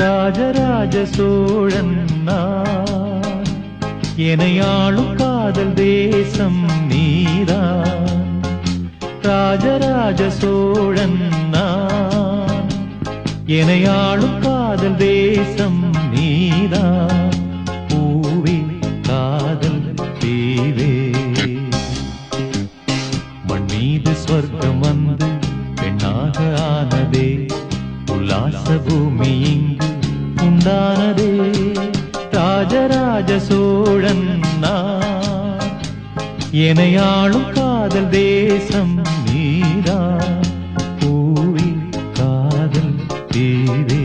ராஜராஜ சோழன் நான், எனையாளும் காதல் தேசம் நீதான். ராஜராஜ சோழன் நான், எனையாளும் காதல் தேசம் நீதான். பூவே காதல் தீவே, மண் மீது ஸ்வர்க்கம் வந்து பெண்ணாக ஆனதே, உல்லாச பூமி இங்கு உண்டானதே. ராஜராஜ சோழன் நான், எனையாளும் காதல் தேசம் நீதான். பூவே காதல் தீவே.